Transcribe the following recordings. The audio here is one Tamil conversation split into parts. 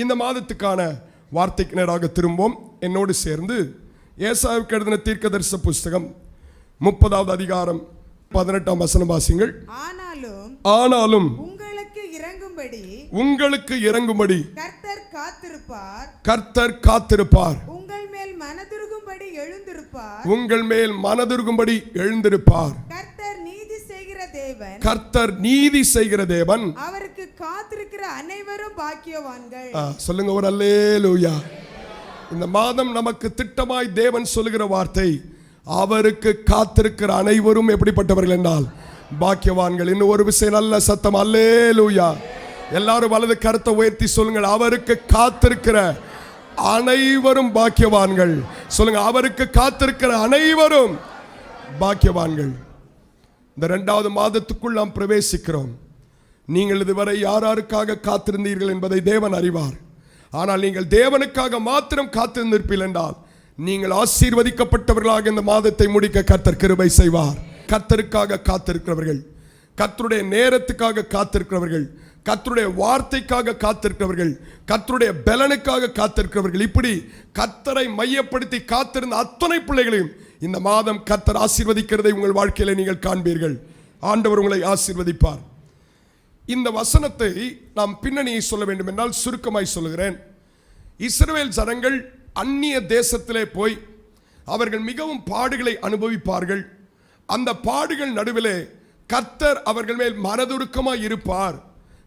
இந்த மாதத்துக்கான வார்த்தைக்கு நேராக திரும்பவும் என்னோடு சேர்ந்து ஏசாயாவுக்கு எழுதின தீர்க்கதரிசன புஸ்தகம் 30வது அதிகாரம் 18ஆம் வசனம் வாசிங்கள். ஆனாலும் உங்களுக்கு இறங்கும்படி கர்த்தர் காத்திருப்பார். உங்கள் மேல் மனதுருகும்படி எழுந்திருப்பார். கர்த்தர் நீதி செய்கிற தேவன். அவருக்கு காத்திருக்கிற அனைவரும் பாக்கியவான்கள். சொல்லுங்க ஒரு அல்லேலூயா. இந்த மாதம் நமக்கு திட்டமாய் தேவன் சொல்லுகிற வார்த்தை, அவருக்கு காத்திருக்கிற அனைவரும் எப்படிப்பட்டவர்கள் என்றால் பாக்கியவான்கள். இன்னும் ஒரு விஷயம், நல்ல சத்தம் அல்லேலூயா. எல்லாரும் வலது கருத்தை உயர்த்தி சொல்லுங்கள், அவருக்கு காத்திருக்கிற அனைவரும் பாக்கியவான்கள். சொல்லுங்க, அவருக்கு காத்திருக்கிற அனைவரும் பாக்கியவான்கள். இந்த 2வது மாதத்துக்குள் நாம் பிரவேசிக்கிறோம். நீங்கள் இதுவரை யாருக்காக காத்திருந்தீர்கள் என்பதை தேவன் அறிவார். ஆனால் நீங்கள் தேவனுக்காக மாத்திரம் காத்திருந்திருப்பீர்கள் என்றால் நீங்கள் ஆசீர்வதிக்கப்பட்டவர்களாக இந்த மாதத்தை முடிக்க கர்த்தர் கிருபை செய்வார். கர்த்தருக்காக காத்திருக்கிறவர்கள், கர்த்தருடைய நேரத்துக்காக காத்திருக்கிறவர்கள், கர்த்தருடைய வார்த்தைக்காக காத்திருக்கிறவர்கள், கர்த்தருடைய பலனுக்காக காத்திருக்கிறவர்கள், இப்படி கர்த்தரை மையப்படுத்தி காத்திருந்த அத்தனை பிள்ளைகளையும் இந்த மாதம் கர்த்தர் ஆசீர்வதிக்கிறதை உங்கள் வாழ்க்கையில நீங்கள் காண்பீர்கள். ஆண்டவர் உங்களை ஆசீர்வதிப்பார். இந்த வசனத்தை நாம் பின்னணியை சொல்ல வேண்டும் என்றால் சுருக்கமாய் சொல்லுகிறேன். இஸ்ரவேல் ஜனங்கள் அந்நிய தேசத்திலே போய் அவர்கள் மிகவும் பாடுகளை அனுபவிப்பார்கள். அந்த பாடுகள் நடுவிலே கர்த்தர் அவர்கள் மேல் மனதுருக்கமாய் இருப்பார்.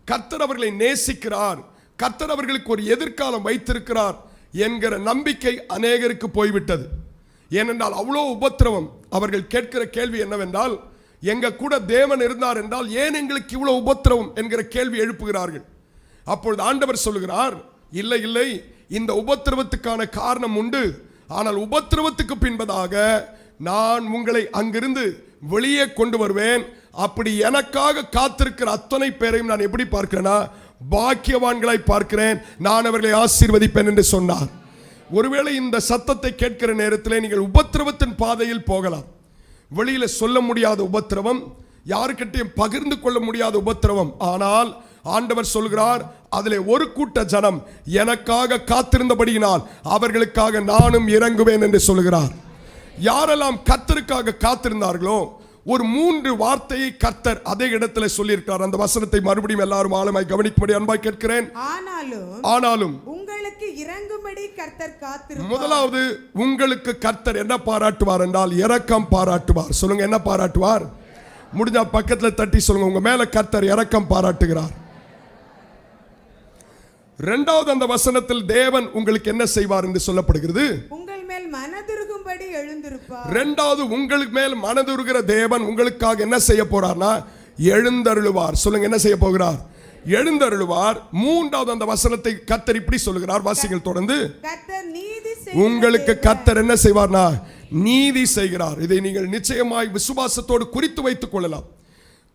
கர்த்தர் அவர்களை நேசிக்கிறார். கர்த்தர் அவர்களுக்கு ஒரு எதிர்காலம் வைத்திருக்கிறார் என்கிற நம்பிக்கை அநேகருக்கு போய்விட்டது. ஏனென்றால் அவ்வளோ உபத்திரவம். அவர்கள் கேட்கிற கேள்வி என்னவென்றால், எங்க கூட தேவன் இருந்தார் என்றால் ஏன் எங்களுக்கு இவ்வளவு உபத்திரவம் என்கிற கேள்வி எழுப்புகிறார்கள். அப்பொழுது ஆண்டவர் சொல்லுகிறார், இல்லை இல்லை, இந்த உபத்திரவத்துக்கான காரணம் உண்டு. ஆனால் உபத்திரவத்துக்கு பின்பதாக நான் உங்களை அங்கிருந்து வெளியே கொண்டு வருவேன். அப்படி எனக்காக காத்திருக்கிற அத்தனை பேரையும் நான் எப்படி பார்க்கிறேன்னா பாக்கியவான்களாய் பார்க்கிறேன். நான் அவர்களை ஆசீர்வதிப்பேன் என்று சொன்னார். ஒருவேளை இந்த சத்தத்தை கேட்கிற நேரத்தில் நீங்கள் உபத்திரவத்தின் பாதையில் போகலாம். வெளியில சொல்ல முடியாத உபத்திரவம், யாருக்கிட்டையும் பகிர்ந்து கொள்ள முடியாத உபத்திரவம். ஆனால் ஆண்டவர் சொல்கிறார், அதிலே ஒரு கூட்ட ஜனம் எனக்காக காத்திருந்தபடியினால் அவர்களுக்காக நானும் இறங்குவேன் என்று சொல்கிறார். யாரெல்லாம் கர்த்தருக்காக காத்திருந்தார்களோ ஒரு 3 வார்த்தையை கர்த்தர் அதே இடத்துல சொல்லியிருக்கிறார். அந்த வசனத்தை மறுபடியும் எல்லாரும் ஆழமாய் கவனிக்கும்படி அன்பாய் கேட்கிறேன். ஆனாலும் உங்களுக்கு இறங்கும்படி கர்த்தர் காத்திருப்பார். முதலாவது, உங்களுக்கு கர்த்தர் என்ன பாராட்டுவார் என்றால் இரக்கம் பாராட்டுவார். சொல்லுங்க, என்ன பாராட்டுவார்? முடிஞ்சா பக்கத்துல தட்டி சொல்லுங்க, உங்க மேல கர்த்தர் இரக்கம் பாராட்டுகிறார். 2வது, அந்த வசனத்தில் தேவன் உங்களுக்கு என்ன செய்வார் என்று சொல்லப்படுகிறது? மனதுருகும்படி எழுந்திருப்பார். 2வது, உங்களுக்கு மேல் மனதுருகிற தேவன் உங்களுக்காக என்ன செய்ய போறார்னா எழுந்தருளுவார். சொல்லுங்க, என்ன செய்ய போகிறார்? எழுந்தருளுவார். 3வது, அந்த வசனத்தை கர்த்தர் இப்படி சொல்லுகிறார், வாசிகள் தொடர்ந்து. உங்களுக்கு கர்த்தர் என்ன செய்வார்னா நீதி செய்கிறார். இதை நீங்கள் நிச்சயமாய் விசுவாசத்தோடு குறித்து வைத்துக் கொள்ளலாம்.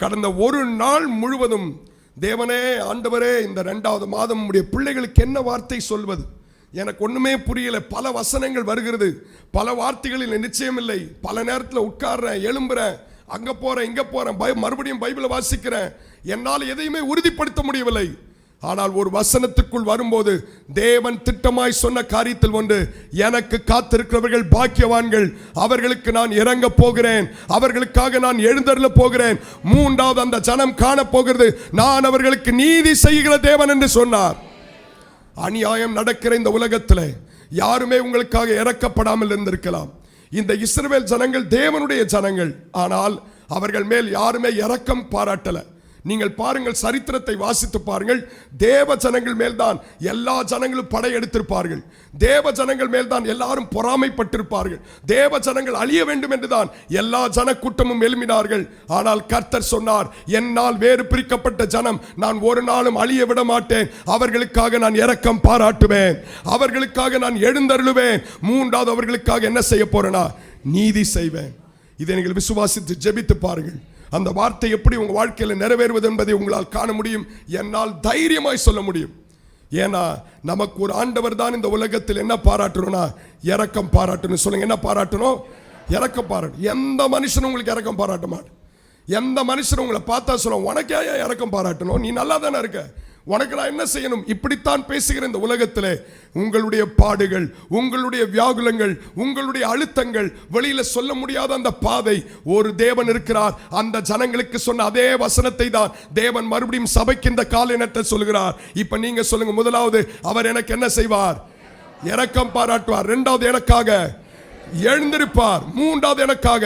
கடந்த ஒரு நாள் முழுவதும் தேவனே, ஆண்டவரே, இந்த 2வது மாதம் உடைய பிள்ளைகளுக்கு என்ன வார்த்தை சொல்வது, எனக்கு ஒண்ணுமே புரியல. பல வசனங்கள் வருகிறது, பல வார்த்தைகளில் நிச்சயம் இல்லை. பல நேரத்தில் உட்கார்றேன், எழும்புறேன், அங்க போறேன், இங்க போறேன், மறுபடியும் பைபிளை வாசிக்கிறேன், என்னால் எதையுமே உறுதிப்படுத்த முடியவில்லை. ஆனால் ஒரு வசனத்துக்குள் வரும்போது தேவன் திட்டமாய் சொன்ன காரியத்தில் ஒன்று, எனக்கு காத்திருக்கிறவர்கள் பாக்கியவான்கள், அவர்களுக்கு நான் இறங்க போகிறேன், அவர்களுக்காக நான் எழுந்தருள போகிறேன். 3வது, அந்த ஜனம் காண போகிறது, நான் அவர்களுக்கு நீதி செய்கிற தேவன் என்று சொன்னார். அநியாயம் நடக்கிற இந்த உலகத்தில் யாருமே உங்களுக்காக இறக்கப்படாமல் இருந்திருக்கலாம். இந்த இஸ்ரவேல் ஜனங்கள் தேவனுடைய ஜனங்கள், ஆனால் அவர்கள் மேல் யாருமே இரக்கம் பாராட்டல. நீங்கள் பாருங்கள், சரித்திரத்தை வாசித்து பாருங்கள். தேவ ஜனங்கள் மேல்தான் எல்லா ஜனங்களும் படையெடுத்திருப்பார்கள். தேவ ஜனங்கள் மேல்தான் எல்லாரும் பொறாமைப்பட்டிருப்பார்கள். தேவ ஜனங்கள் அழிய வேண்டும் என்றுதான் எல்லா ஜன கூட்டமும் எழும்பினார்கள். ஆனால் கர்த்தர் சொன்னார், என்னால் வேறு பிரிக்கப்பட்ட ஜனம் நான் ஒரு நாளும் அழிய விட மாட்டேன். அவர்களுக்காக நான் இரக்கம் பாராட்டுவேன், அவர்களுக்காக நான் எழுந்தருளுவேன். 3வது, அவர்களுக்காக என்ன செய்ய போறேனா நீதி செய்வேன். இதை நீங்கள் விசுவாசித்து ஜெபித்து பாருங்கள். அந்த வார்த்தை எப்படி உங்க வாழ்க்கையில் நிறைவேறுவது என்பதை உங்களால் காண முடியும். என்னால் தைரியமாய் சொல்ல முடியும். ஏன்னா நமக்கு ஒரு ஆண்டவர் தான் இந்த உலகத்தில் என்ன பாராட்டணும்னா இரக்கம் பாராட்டணும். சொல்லுங்க, என்ன பாராட்டணும்? இரக்கம் பாராட்டணும். எந்த மனுஷனும் உங்களுக்கு இரக்கம் பாராட்ட மாட்டேன். எந்த மனுஷனும் உங்களை பார்த்தா சொல்ல, உனக்கே இரக்கம் பாராட்டணும், நீ நல்லா தானே இருக்க, உனக்கு நான் என்ன செய்யணும்? இப்படித்தான் பேசுகிற இந்த உலகத்திலே உங்களுடைய பாடுகள், உங்களுடைய வியாகுலங்கள், உங்களுடைய அழுத்தங்கள், வெளியில சொல்ல முடியாத அந்த பாதை, ஒரு தேவன் இருக்கிறார். அந்த ஜனங்களுக்கு சொன்ன அதே வசனத்தை தான் தேவன் மறுபடியும் சபைக்கு இந்த காலைநேரத்தை சொல்கிறார். இப்ப நீங்க சொல்லுங்க, முதலாவது அவர் எனக்கு என்ன செய்வார்? இரக்கம் பாராட்டுவார். இரண்டாவது எனக்காக எழுந்திருப்பார். மூன்றாவது எனக்காக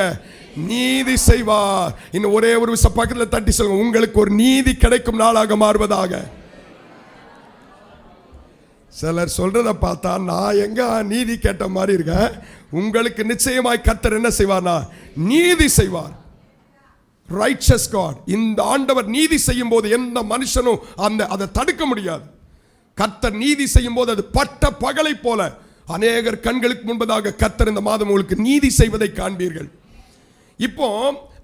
நீதி செய்வார். இன்னும் ஒரே ஒரு பக்கத்தில் தட்டி சொல்லுங்க, உங்களுக்கு ஒரு நீதி கிடைக்கும் நாளாக மாறுவதாக. சிலர் சொல்றத பார்த்தா நான் எங்க நீதி கேட்ட மாதிரி இருக்கேன். உங்களுக்கு நிச்சயமாய் கர்த்தர் என்ன செய்வார்னா நீதி செய்வார். Righteous God. இந்த ஆண்டவர் நீதி செய்யும் போது எந்த மனுஷனும் அதை தடுக்க முடியாது. கர்த்தர் நீதி செய்யும் போது அது பட்ட பகலை போல அநேகர் கண்களுக்கு முன்பதாக கர்த்தர் இந்த மாதம் உங்களுக்கு நீதி செய்வதை காண்பீர்கள். இப்போ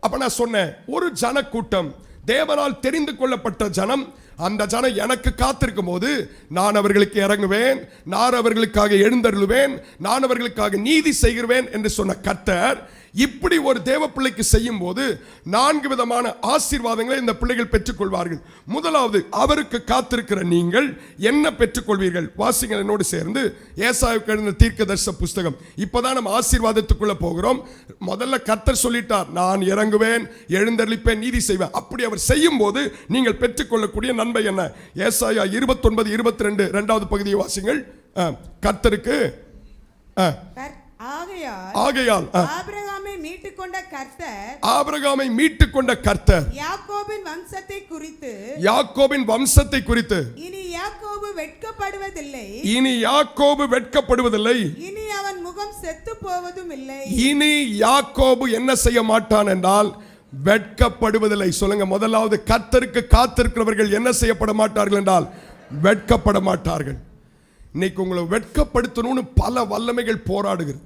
அப்ப நான் சொன்னேன், ஒரு ஜன கூட்டம், தேவனால் தெரிந்து கொள்ளப்பட்ட ஜனம், அந்த ஜனம் எனக்கு காத்திருக்கும் போது நான் அவர்களுக்கு இறங்குவேன், நான் அவர்களுக்காக எழுந்தருளுவேன், நான் அவர்களுக்காக நீதி செய்கிறேன் என்று சொன்ன கர்த்தர் இப்படி ஒரு தேவ பிள்ளைக்கு செய்யும் போது 4 விதமான ஆசீர்வாதங்களை இந்த பிள்ளைகள் பெற்றுக்கொள்வார்கள். முதலாவது, அவருக்கு காத்திருக்கிற நீங்கள் என்ன பெற்றுக்கொள்வீர்கள்? வாசிங்கள் என்னோடு சேர்ந்து ஏசாயாவுக்கு எழுதின தீர்க்கதரிசன புஸ்தகம். இப்பதான் நம்ம ஆசீர்வாதத்துக்குள்ள போகிறோம். முதல்ல கர்த்தர் சொல்லிட்டார், நான் இறங்குவேன், எழுந்தருளிப்பேன், நீதி செய்வேன். அப்படி அவர் செய்யும் போது நீங்கள் பெற்றுக்கொள்ளக்கூடிய நன்மை என்ன? ஏசாயா 29:22 இரண்டாவது பகுதியை வாசிங்கள். கர்த்தருக்கு ஆகையால் ஆபிரகாமை மீட்டுக்கொண்ட கர்த்தர் யாக்கோபின் வம்சத்தை குறித்து இனி யாக்கோபு வெட்கப்படுவதில்லை, இனி அவன் முகம் செத்து போவதும் இல்லை. இனி யாக்கோபு என்ன செய்ய மாட்டான் என்றால் வெட்கப்படுவதில்லை. சொல்லுங்க, முதலாவது கர்த்தருக்கு காத்திருக்கிறவர்கள் என்ன செய்யப்பட மாட்டார்கள் என்றால் வெட்கப்பட மாட்டார்கள். இன்னைக்கு உங்களை வெட்கப்படுத்தணும்னு பல வல்லமைகள் போராடுகிறது.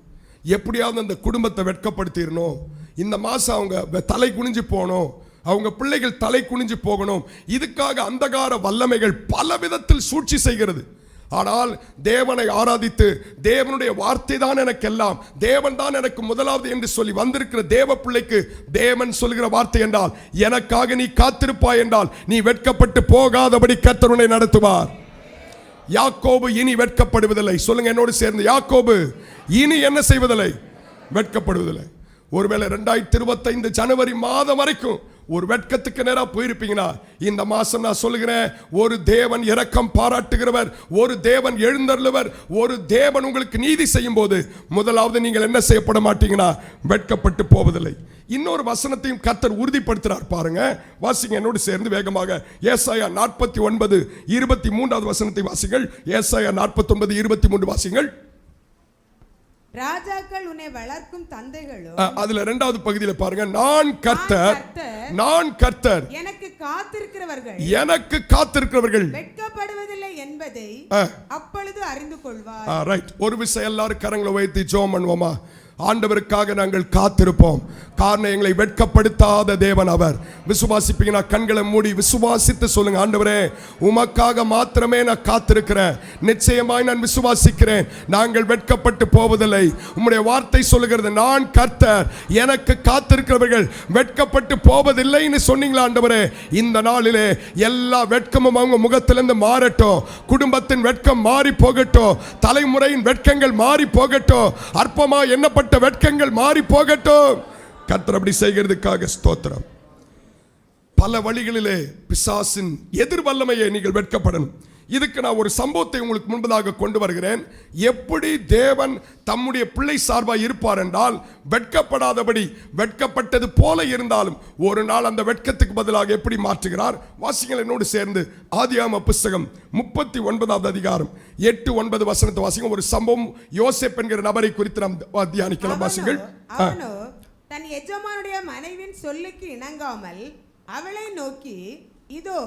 எப்படியாவது அந்த குடும்பத்தை வெட்கப்படுத்திடணும், இந்த மாசம் அவங்க தலை குனிஞ்சு போகணும், அவங்க பிள்ளைகள் தலை குனிஞ்சு போகணும். இதுக்காக அந்தகார வல்லமைகள் பல விதத்தில் சூழ்ச்சி செய்கிறது. ஆனால் தேவனை ஆராதித்து தேவனுடைய வார்த்தை தான் எனக்கு எல்லாம், தேவன் தான் எனக்கு முதலாவது என்று சொல்லி வந்திருக்கிற தேவ பிள்ளைக்கு தேவன் சொல்கிற வார்த்தை என்றால், எனக்காக நீ காத்திருப்பாய் என்றால் நீ வெட்கப்பட்டு போகாதபடி கர்த்தர் உன்னை நடத்துவார். யாக்கோபு இனி வெட்கப்படுவதில்லை. சொல்லுங்க என்னோடு சேர்ந்து, யாக்கோபு இனி என்ன செய்வதில்லை? வெட்கப்படுவதில்லை. ஒருவேளை 2025 ஜனவரி மாதம் வரைக்கும் ஒரு வெட்கத்துக்கு நேரா போயிருப்பீங்கன்னா, இந்த மாசம் நான் சொல்லுகிறேன், ஒரு தேவன் இரக்கம் பாராட்டுகிறவர், ஒரு தேவன் எழுந்தருளுவர், ஒரு தேவன் உங்களுக்கு நீதி செய்யும் போது முதலாவது நீங்கள் என்ன செய்யப்பட மாட்டீங்கன்னா வெட்கப்பட்டு போவதில்லை. இன்னொரு வசனத்தையும் கர்த்தர் உறுதிப்படுத்துறார் பாருங்க. வாசிங்க என்னோடு சேர்ந்து வேகமாக. ஏசாயா 49:23 வசனத்தை வாசிங்கள். ஏசாயா 49:23 வாசிங்கள். ராஜாக்கள் உன்னை வளர்க்கும் தந்தைகளும், அதுல இரண்டாவது பகுதியில பாருங்க, நான் கர்த்தர் எனக்கு காத்திருக்கிறவர்கள் வெட்கப்படுவதில்லை என்பதை அப்பொழுது அறிந்து கொள்வார். ரைட். ஒரு விஷயம் எல்லாரும் கரங்களை வைத்து ஜெபம் பண்ணுவோமா? ஆண்டவருக்காக நாங்கள் காத்திருப்போம். காரணம், எங்களை வெட்கப்படுத்தாத தேவன் அவர். விசுவாசிப்பீங்கன்னா கண்களை மூடி விசுவாசித்து சொல்லுங்க, ஆண்டவரே உமக்காக மாத்திரமே நான் காத்திருக்கிறேன், நிச்சயமாய் நான் விசுவாசிக்கிறேன், நாங்கள் வெட்கப்பட்டு போவதில்லை. உம்முடைய வார்த்தை சொல்லுகிறது, நான் கர்த்தர், எனக்கு காத்திருக்கிறவர்கள் வெட்கப்பட்டு போவதில்லைன்னு சொன்னீங்களா ஆண்டவரே? இந்த நாளிலே எல்லா வெட்கமும் அவங்க முகத்திலிருந்து மாறட்டும். குடும்பத்தின் வெட்கம் மாறி போகட்டும், தலைமுறையின் வெட்கங்கள் மாறி போகட்டும், அற்பமா எண்ணப்பட்ட வெட்கங்கள் மாறி போகட்டும். கர்த்தர் அப்படி செய்கிறதுக்காக ஸ்தோத்திரம். பல வழிகளிலே பிசாசின் எதிர் வல்லமையை நீங்கள் வெட்கப்படணும். இதுக்கு நான் ஒரு சம்பவத்தை உங்களுக்கு முன்பதாக கொண்டு வருகிறேன். எப்படி தேவன் தம்முடைய பிள்ளை சார்பாக இருப்பார் என்றால், வெட்கப்படாதபடி, வெட்கப்பட்டது போல இருந்தாலும் ஒரு நாள் அந்த வெட்கத்துக்கு பதிலாக எப்படி மாற்றுகிறார். வாசிங்கள் என்னோடு சேர்ந்து ஆதியாகம புஸ்தகம் 39வது அதிகாரம் 8-9 வசனத்தை வாசிங்க. ஒரு சம்பவம், யோசேப் என்கிற நபரை குறித்து நாம் தியானிக்கலாம். வாசிங்கள். தன் எஜமானுடைய மனைவியின் சொல்லுக்கு இணங்காமல் அவளை நோக்கி, இதோ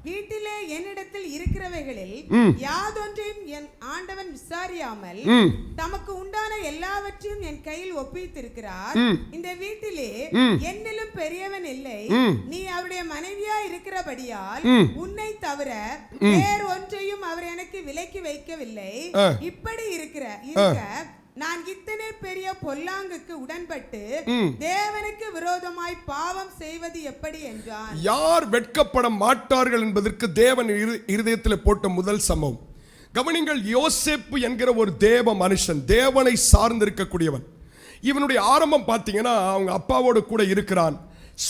வீட்டிலே என்னிடத்தில் இருக்கிறவைகளில் யாதொன்றையும் என் ஆண்டவன் விசாரியாமல் தமக்கு உண்டான எல்லாவற்றையும் என் கையில் ஒப்பித்திருக்கிறார். இந்த வீட்டிலே என்னிலும் பெரியவன் இல்லை. நீ அவருடைய மனைவியா இருக்கிறபடியால் உன்னை தவிர வேறு ஒன்றையும் அவர் எனக்கு விலக்கி வைக்கவில்லை. இப்படி இருக்க நான் இத்தனை பெரிய பொல்லாங்குக்கு உடன்பட்டு தேவனுக்கு விரோதமாய் பாவம் செய்வது எப்படி என்றான். யார் வெட்கப்பட மாட்டார்கள் என்பதற்கு தேவன் இருதயத்தில் போட்ட முதல் சம்பவம். கவனிங்கள், யோசேப்பு என்கிற ஒரு தேவ மனுஷன், தேவனை சார்ந்திருக்கக்கூடியவன். இவனுடைய ஆரம்பம் பார்த்தீங்கன்னா, அவங்க அப்பாவோடு கூட இருக்கிறான்.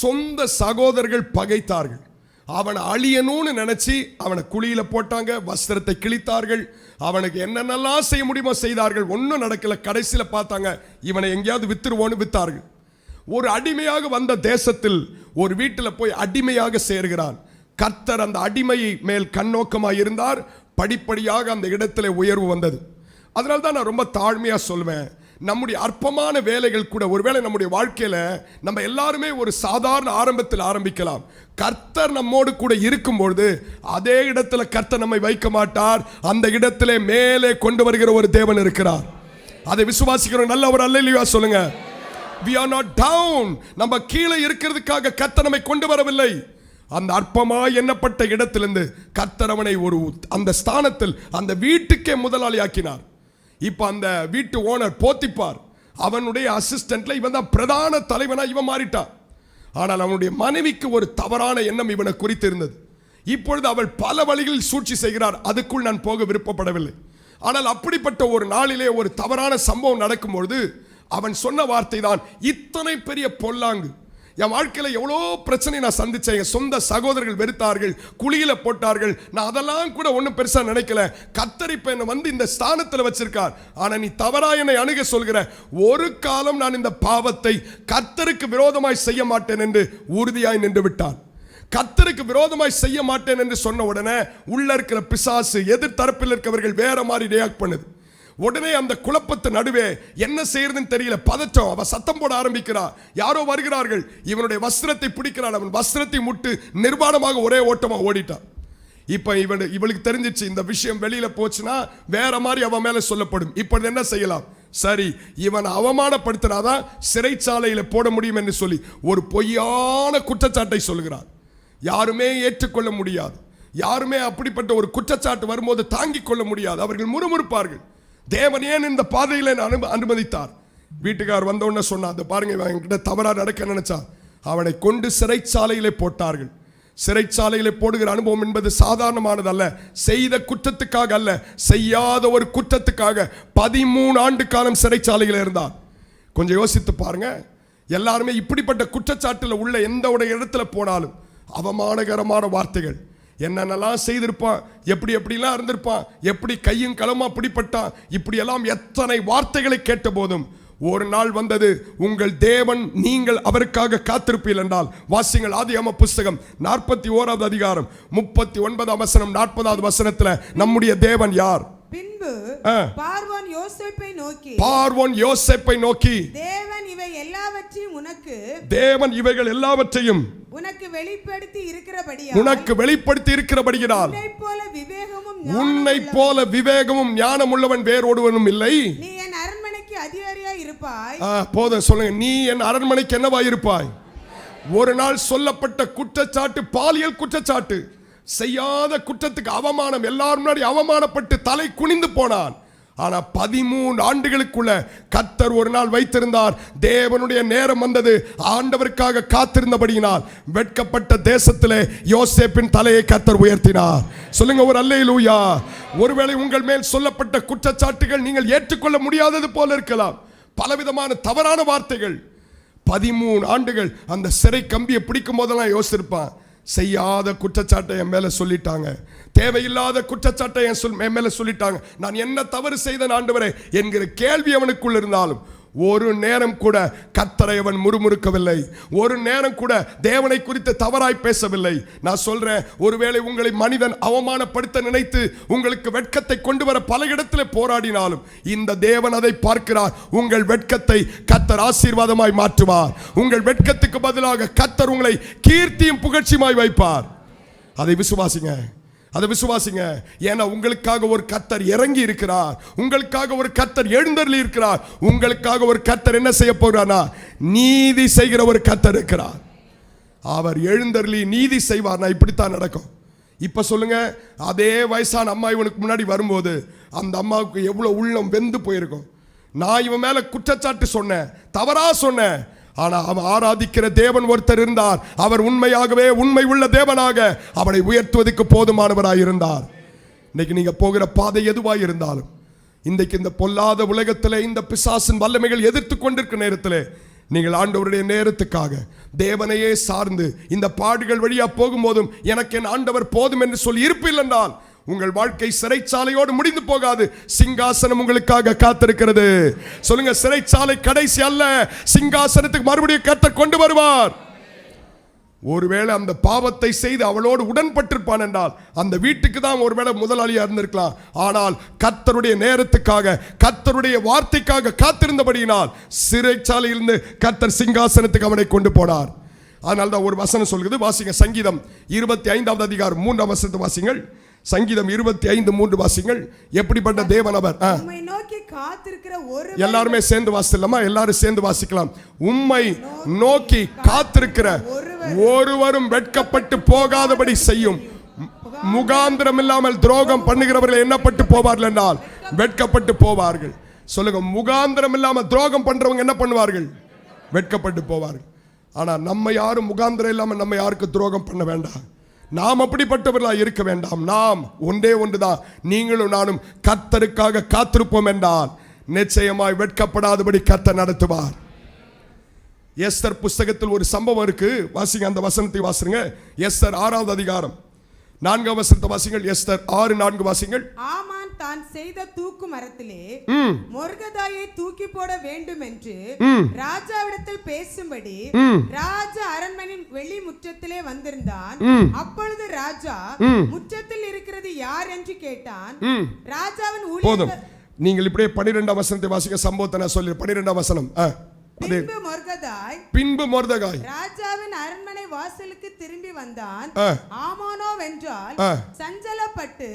சொந்த சகோதரர்கள் பகைத்தார்கள். அவனை அழியணும்னு நினைச்சு அவனை குழியில போட்டாங்க, வஸ்திரத்தை கிழித்தார்கள், அவனுக்கு என்னென்னலாம் செய்ய முடியுமோ செய்தார்கள். ஒன்றும் நடக்கல. கடைசியில் பார்த்தாங்க, இவனை எங்கேயாவது வித்துருவோன்னு வித்தார்கள். ஒரு அடிமையாக வந்த தேசத்தில் ஒரு வீட்டில் போய் அடிமையாக சேர்கிறான். கர்த்தர் அந்த அடிமை மேல் கண்ணோக்கமாக இருந்தார். படிப்படியாக அந்த இடத்துல உயர்வு வந்தது. அதனால தான் நான் ரொம்ப தாழ்மையாக சொல்வேன், நம்முடைய அற்பமான வேலைகள் கூட ஒருவேளை நம்முடைய வாழ்க்கையில் நம்ம எல்லாருமே ஒரு சாதாரண ஆரம்பத்தில் ஆரம்பிக்கலாம். கர்த்தர் நம்மோடு கூட இருக்கும்பொழுது அதே இடத்துல கர்த்தர் நம்மை வைக்க மாட்டார். அந்த இடத்திலே மேலே கொண்டு வருகிற ஒரு தேவன் இருக்கிறார். அதை விசுவாசிக்கிறோம். நல்ல ஒரு அல்லேலூயா சொல்லுங்க. We are not down. நம்ம கீழே இருக்கிறதுக்காக கர்த்தர் நம்மை கொண்டு வரவில்லை. அந்த அற்பமாய் எண்ணப்பட்ட இடத்திலிருந்து கர்த்தர் அவனை ஒரு அந்த ஸ்தானத்தில் அந்த வீட்டுக்கே முதலாளி ஆக்கினார். இப்ப அந்த வீட்டு ஓனர் போத்திப்பார், அவனுடைய அசிஸ்டன்ட்ல இவன் தான் பிரதான தலைவனா இவன் மாறிட்டான். ஆனால் அவனுடைய மனைவிக்கு ஒரு தவறான எண்ணம் இவனை குறித்து இருந்தது. இப்பொழுது அவள் பல வழிகளில் சூழ்ச்சி செய்கிறார். அதுக்குள் நான் போக விருப்பப்படவில்லை. ஆனால் அப்படிப்பட்ட ஒரு நாளிலே ஒரு தவறான சம்பவம் நடக்கும்பொழுது அவன் சொன்ன வார்த்தை தான், இத்தனை பெரிய பொல்லாங்கு. என் வாழ்க்கையில் எவ்வளோ பிரச்சனை நான் சந்திச்சேன். என் சொந்த சகோதரர்கள் வெறுத்தார்கள், குழியில போட்டார்கள். நான் அதெல்லாம் கூட ஒன்றும் பெருசா நினைக்கல. கர்த்தர் இப்ப என்னை வந்து இந்த ஸ்தானத்தில் வச்சிருக்கார். ஆனா நீ தவறா என்னை அணுக சொல்கிற, ஒரு காலம் நான் இந்த பாவத்தை கர்த்தருக்கு விரோதமாய் செய்ய மாட்டேன் என்று உறுதியாய் நின்று விட்டான். கர்த்தருக்கு விரோதமாய் செய்ய மாட்டேன் என்று சொன்ன உடனே உள்ள இருக்கிற பிசாசு, எதிர்த்தரப்பில் இருக்கவர்கள் வேற மாதிரி ரியாக்ட் பண்ணுது. உடனே அந்த குழப்பத்து நடுவே என்ன செய்யறதுன்னு தெரியல, பதற்றம். அவ சத்தம் போட ஆரம்பிக்கிறார். யாரோ வருகிறார்கள், இவனுடைய வஸ்திரத்தை பிடிக்கிறான். அவன் வஸ்திரத்தை முட்டு நிர்வாணமாக ஒரே ஓட்டமா ஓடிட்டான். இப்ப இவளுக்கு தெரிஞ்சிச்சு, இந்த விஷயம் வெளியில போச்சுன்னா வேற மாதிரி அவன் மேல சொல்லப்படும். இப்பொழுது என்ன செய்யலாம்? சரி, இவன் அவமானப்படுத்தினாதான் சிறைச்சாலையில போட முடியும் என்று சொல்லி ஒரு பொய்யான குற்றச்சாட்டை சொல்கிறார். யாருமே ஏற்றுக்கொள்ள முடியாது. யாருமே அப்படிப்பட்ட ஒரு குற்றச்சாட்டு வரும்போது தாங்கிக் கொள்ள முடியாது. அவர்கள் முறுமுறுப்பார்கள். தேவன் ஏன் இந்த பாதையில் அனுமதித்தார்? வீட்டுக்கார் வந்தோடனே சொன்னான், அந்த பாருங்க, என்கிட்ட தவறா நடக்க நினைச்சா. அவனை கொண்டு சிறைச்சாலையிலே போட்டார்கள். சிறைச்சாலையிலே போடுகிற அனுபவம் என்பது சாதாரணமானதல்ல. செய்த குற்றத்துக்காக அல்ல, செய்யாத ஒரு குற்றத்துக்காக 13 ஆண்டு காலம் சிறைச்சாலையில் இருந்தார். கொஞ்சம் யோசித்து பாருங்க. எல்லாருமே இப்படிப்பட்ட குற்றச்சாட்டில் உள்ள எந்த ஒரு இடத்துல போனாலும் அவமானகரமான வார்த்தைகள், என்னென்னலாம் செய்திருப்பான், எப்படிலாம் இருந்திருப்பான், எப்படி கையும் களமா பிடிப்பட்டான், இப்படியெல்லாம் எத்தனை வார்த்தைகளை கேட்ட போதும் ஒரு நாள் வந்தது, உங்கள் தேவன் நீங்கள் அவருக்காக காத்திருப்பீர்கள் என்றால். வாசிங்கள் ஆதியாகம புஸ்தகம் 41வது அதிகாரம் 39ஆம் வசனம் 40வது வசனத்துல நம்முடைய தேவன் யார்? பின்பு பார்வோன் யோசேப்பை நோக்கி தேவன் இவைகள் எல்லாவற்றையும் உனக்கு வெளிப்படுத்தி இருக்கிறபடியால் உன்னை போல விவேகமும் ஞானம் உள்ளவன் வேறொருவனும் இல்லை. நீ என் அரண்மனைக்கு அதிகாரியாய் இருப்பாய். போதும் சொல்லுங்க, நீ என் அரண்மனைக்கு என்னவாய் இருப்பாய்? ஒரு நாள் சொல்லப்பட்ட குற்றச்சாட்டு பாலியல் குற்றச்சாட்டு, செய்யாத குற்றத்துக்கு அவமானம், எல்லாரும் முன்னாடி அவமானப்பட்டு தலை குனிந்து போனான். ஆனா 13 ஆண்டுகளுக்குள்ள கர்த்தர் ஒரு நாள் வைத்திருந்தார். தேவனுடைய நேரம் வந்தது. ஆண்டவருக்காக காத்திருந்தபடியினால் வெட்கப்பட்ட தேசத்திலே யோசேப்பின் தலையை கர்த்தர் உயர்த்தினார். சொல்லுங்க ஒரு அல்லேலூயா. ஒருவேளை உங்கள் மேல் சொல்லப்பட்ட குற்றச்சாட்டுகள் நீங்கள் ஏற்றுக்கொள்ள முடியாதது போல இருக்கலாம். பலவிதமான தவறான வார்த்தைகள். 13 ஆண்டுகள் அந்த சிறை கம்பியை பிடிக்கும் போதெல்லாம் யோசிச்சிருப்பான், செய்யாத குற்றச்சாட்டை என் மேல சொல்லிட்டாங்க, தேவையில்லாத குற்றச்சாட்டை என் மேல சொல்லிட்டாங்க, நான் என்ன தவறு செய்த ஆண்டவரே என்கிற கேள்வி அவனுக்குள் இருந்தாலும் ஒரு நேரம் கூட கர்த்தரை அவன் முறுமுறுக்கவில்லை. ஒரு நேரம் கூட தேவனை குறித்து தவறாய் பேசவில்லை. நான் சொல்றேன், ஒருவேளை உங்களை மனிதன் அவமானப்படுத்த நினைத்து உங்களுக்கு வெட்கத்தை கொண்டு வர பல இடத்துல போராடினாலும் இந்த தேவன் அதை பார்க்கிறார். உங்கள் வெட்கத்தை கர்த்தர் ஆசீர்வாதமாய் மாற்றுவார். உங்கள் வெட்கத்துக்கு பதிலாக கர்த்தர் உங்களை கீர்த்தியும் புகழ்ச்சியுமாய் வைப்பார். அதை விசுவாசிங்க, அதை விசுவாசிங்க. ஏன்னா உங்களுக்காக ஒரு கர்த்தர் இறங்கி இருக்கிறார். உங்களுக்காக ஒரு கர்த்தர் எழுந்தருளி இருக்கிறார். உங்களுக்காக ஒரு கர்த்தர் என்ன செய்ய போகிறானா, நீதி செய்கிற ஒரு கர்த்தர் இருக்கிறார். அவர் எழுந்தருளி நீதி செய்வார்னா இப்படித்தான் நடக்கும். இப்ப சொல்லுங்க, அதே வயசான அம்மா இவனுக்கு முன்னாடி வரும்போது அந்த அம்மாவுக்கு எவ்வளவு உள்ளம் வெந்து போயிருக்கும். நான் இவன் மேல குற்றச்சாட்டு சொன்னேன், தவறா சொன்னேன். ஆனா அவன் ஆராதிக்கிற தேவன் ஒருத்தர் இருந்தார். அவர் உண்மையாகவே உண்மை உள்ள தேவனாக அவனை உயர்த்துவதற்கு போதுமானவராய் இருந்தார். இன்னைக்கு நீங்க போகிற பாதை எதுவாய் இருந்தாலும், இன்றைக்கு இந்த பொல்லாத உலகத்திலே இந்த பிசாசின் வல்லமைகள் எதிர்த்து கொண்டிருக்கிற நேரத்திலே நீங்கள் ஆண்டவருடைய நேரத்துக்காக தேவனையே சார்ந்து இந்த பாடுகள் வழியா போகும்போதும் எனக்கு என் ஆண்டவர் போதும் என்று சொல்லி இருப்பில் என்றால் உங்கள் வாழ்க்கை சிறைச்சாலையோடு முடிந்து போகாது. சிங்காசனம் உங்களுக்காக காத்திருக்கிறது. சொல்லுங்க, சிறைச்சாலை கடைசி அல்ல, சிங்காசனத்துக்கு மறுபடியும் கர்த்தர் கொண்டு வருவார். ஒருவேளை அந்த பாவத்தை செய்து அவளோடு உடன்பட்டிருப்பான் என்றால் அந்த வீட்டுக்கு தான் ஒருவேளை முதலாளியா இருந்திருக்கலாம். ஆனால் கர்த்தருடைய நேரத்துக்காக கர்த்தருடைய வார்த்தைக்காக காத்திருந்தபடியினால் சிறைச்சாலையிலிருந்து கர்த்தர் சிங்காசனத்துக்கு அவனை கொண்டு போனார். அதனால தான் ஒரு வசனம் சொல்கிறது, வாசிங்க. சங்கீதம் 25வது அதிகாரம் 3ஆம் வசனத்தை வாசிங்கள். சங்கீதம் 25:3 வாசிங்கள். எப்படிப்பட்ட தேவன் அவர். உம்மை நோக்கி காத்திருக்கிற ஒருவர், எல்லாருமே சேர்ந்து வாசிக்கலாமா? எல்லாரும் சேர்ந்து வாசிக்கலாம். உம்மை நோக்கி காத்திருக்கிற ஒருவரும் வெட்கப்பட்டு போகாதபடி செய்யும். முகாந்திரம் இல்லாமல் துரோகம் பண்ணுகிறவர்கள் என்னப்பட்டு போவார்கள் என்றால் வெட்கப்பட்டு போவார்கள். சொல்லுங்க, முகாந்திரம் இல்லாமல் துரோகம் பண்றவங்க என்ன பண்ணுவார்கள்? வெட்கப்பட்டு போவார்கள். ஆனா நம்ம யாரும் முகாந்திரம் இல்லாமல் நம்ம யாருக்கு துரோகம் பண்ண வேண்டாம். நாம் அப்படிப்பட்டவர்களாக இருக்க வேண்டாம். நாம் ஒன்றே ஒன்றுதான், நீங்களும் நானும் கர்த்தருக்காக காத்திருப்போம் என்றால் நிச்சயமாய் வெட்கப்படாதபடி கர்த்தர் நடத்துவார். எஸ்தர் புஸ்தகத்தில் ஒரு சம்பவம் இருக்கு, வாசிங்க. அந்த வசனத்தை வாசிங்க. எஸ்தர் 6வது அதிகாரம் 4ஆம் வசனத்தை வாசிங்கள். எஸ்தர் 6:4 வாசிங்கள். ஆமான் தான் செய்த தூக்கு மரத்திலே மொர்தெகாயை தூக்கி போட வேண்டும் என்று ராஜாவிடத்தில் பேசும்படி ராஜா அரண்மனையின் வெளி முற்றத்திலே வந்திருந்தான். அப்பொழுது ராஜா, முற்றத்தில் இருக்கிறது யார் என்று கேட்டான். ராஜாவின் ஊழியர்கள், நீங்கள் இப்படியே 12ஆம் வசனத்தை வாசிக்க. சம்பவத்தை நான் சொல்லி 12ஆம் வசனம். பின்பு மொர்தெகாய் ராஜாவின் அரண்மனை வாசலுக்கு திரும்பி வந்தான். ஆமானோ வென்றால் சஞ்சலப்பட்டு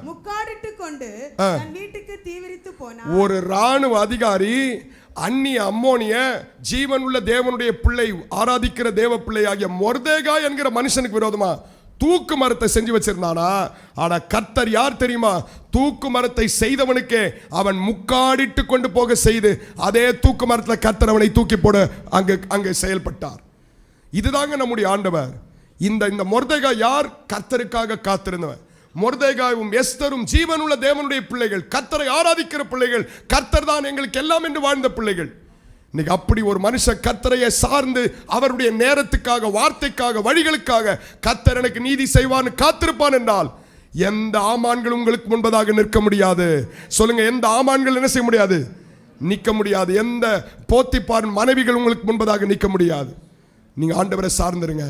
முக்காடிட்டு கொண்டு தன் வீட்டுக்கு தீவிரித்து போனான். ஒரு ராணுவ அதிகாரி அந்நிய அம்மோனிய ஜீவனுள்ள தேவனுடைய பிள்ளை, ஆராதிக்கிற தேவ பிள்ளை ஆகிய மொர்தெகாய் என்கிற மனுஷனுக்கு விரோதமா தூக்கு மரத்தை செஞ்சு வச்சிருந்தானா. ஆனா கர்த்தர் யார் தெரியுமா? தூக்கு மரத்தை செய்தவனுக்கே அவன் முக்காடிட்டு கொண்டு போக செய்து அதே தூக்கு மரத்தில் கர்த்தர் அவனை தூக்கி போட அங்கே செயல்பட்டார். இதுதாங்க நம்முடைய ஆண்டவர். இந்த மொர்தெகாய் யார்? கர்த்தருக்காக காத்திருந்தவன். மொர்தெகாயும் எஸ்தரும் ஜீவனுள்ள தேவனுடைய பிள்ளைகள், கர்த்தரை ஆராதிக்கிற பிள்ளைகள், கர்த்தர் தான் எங்களுக்கு எல்லாம் என்று வாழ்ந்த பிள்ளைகள். இன்னைக்கு அப்படி ஒரு மனுஷன் கர்த்தரையை சார்ந்து அவருடைய நேரத்துக்காக, வார்த்தைக்காக, வழிகளுக்காக கர்த்தர் எனக்கு நீதி செய்வான்னு காத்திருப்பான் என்றால் எந்த ஆமான்கள் உங்களுக்கு முன்பதாக நிற்க முடியாது. சொல்லுங்க, எந்த ஆமான்கள் என்ன செய்ய முடியாது? நிற்க முடியாது. எந்த போத்திப்பாரின் மனைவிகள் உங்களுக்கு முன்பதாக நிற்க முடியாது. நீங்க ஆண்டவரை சார்ந்துருங்க,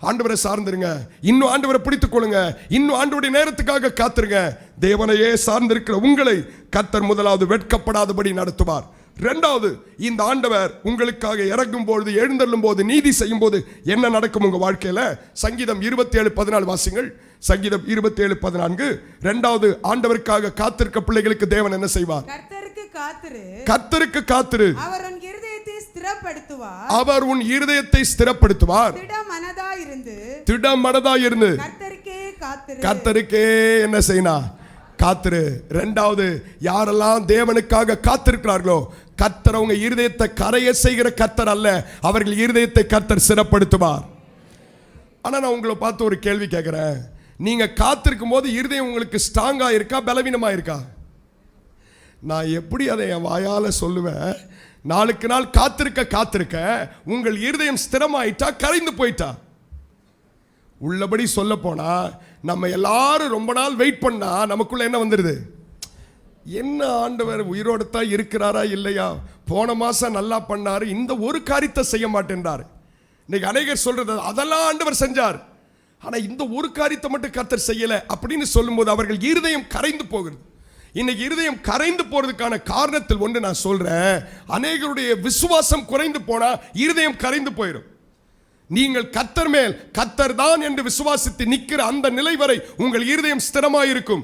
ஆண்டவரை சார்ந்துருங்க. இன்னும் ஆண்டவரை பிடித்துக் கொள்ளுங்க. இன்னும் ஆண்டவருடைய நேரத்துக்காக காத்துருங்க. தேவனையே சார்ந்திருக்கிற உங்களை கர்த்தர் முதலாவது வெட்கப்படாதபடி நடத்துவார். இரண்டாவது, இந்த ஆண்டவர் உங்களுக்காக இறங்கும் பொழுது, எழுந்தள்ளும் போது, நீதி செய்யும் போது என்ன நடக்கும் உங்க வாழ்க்கையில? சங்கீதம் 27:14 வாசிங்கள். சங்கீதம் 27:14. இரண்டாவது, ஆண்டவருக்காக காத்திருக்க பிள்ளைகளுக்கு தேவன் என்ன செய்வார்? கர்த்தருக்கு காத்திரு, அவர் உன் இருதயத்தை ஸ்திரப்படுத்துவார். அவர் உன் இருதயத்தை ஸ்திரப்படுத்துவார். திடமனதாய் இருந்து கர்த்தருக்கே என்ன செய்யணும்? காத்திரு. இரண்டாவது, யாரெல்லாம் தேவனுக்காக காத்திருக்கிறார்களோ கர்த்தர் அவங்க இருதயத்தை கரைய செய்கிற கர்த்தர் அல்ல, அவர்கள் இருதயத்தை கர்த்தர் சிறப்படுத்துவார். ஆனா நான் உங்களை பார்த்து ஒரு கேள்வி கேட்கிறேன். நீங்க காத்திருக்கும் போது இருதயம் உங்களுக்கு ஸ்ட்ராங்கா இருக்கா, பலவீனமா இருக்கா? நான் எப்படி அதை என் வாயால சொல்லுவேன்? நாளுக்கு நாள் காத்திருக்க உங்கள் இருதயம் ஸ்திரமாயிட்டா, கரைந்து போயிட்டா? உள்ளபடி சொல்ல போனா நம்ம எல்லாரும் ரொம்ப நாள் வெயிட் பண்ணா நமக்குள்ள என்ன வந்துடுது? என்ன ஆண்டவர் உயிரோடு தான் இருக்கிறாரா இல்லையா? போன மாசம் நல்லா பண்ணாரு, இந்த ஒரு காரியத்தை செய்ய மாட்டேன்றாரு. இன்னைக்கு அநேகர் சொல்றது, அதெல்லாம் ஆண்டவர் செஞ்சார், ஆனா இந்த ஒரு காரியத்தை மட்டும் கர்த்தர் செய்யல அப்படின்னு சொல்லும்போது அவர்கள் இருதயம் கரைந்து போகிறது. இன்னைக்கு இருதயம் கரைந்து போறதுக்கான காரணத்தில் ஒன்று நான் சொல்றேன். அநேகருடைய விசுவாசம் குறைந்து போனா இருதயம் கரைந்து போயிடும். நீங்கள் கர்த்தர் மேல் கர்த்தர் தான் என்று விசுவாசித்து நிற்கிற அந்த நிலை வரை உங்கள் இருதயம் ஸ்திரமாயிருக்கும்.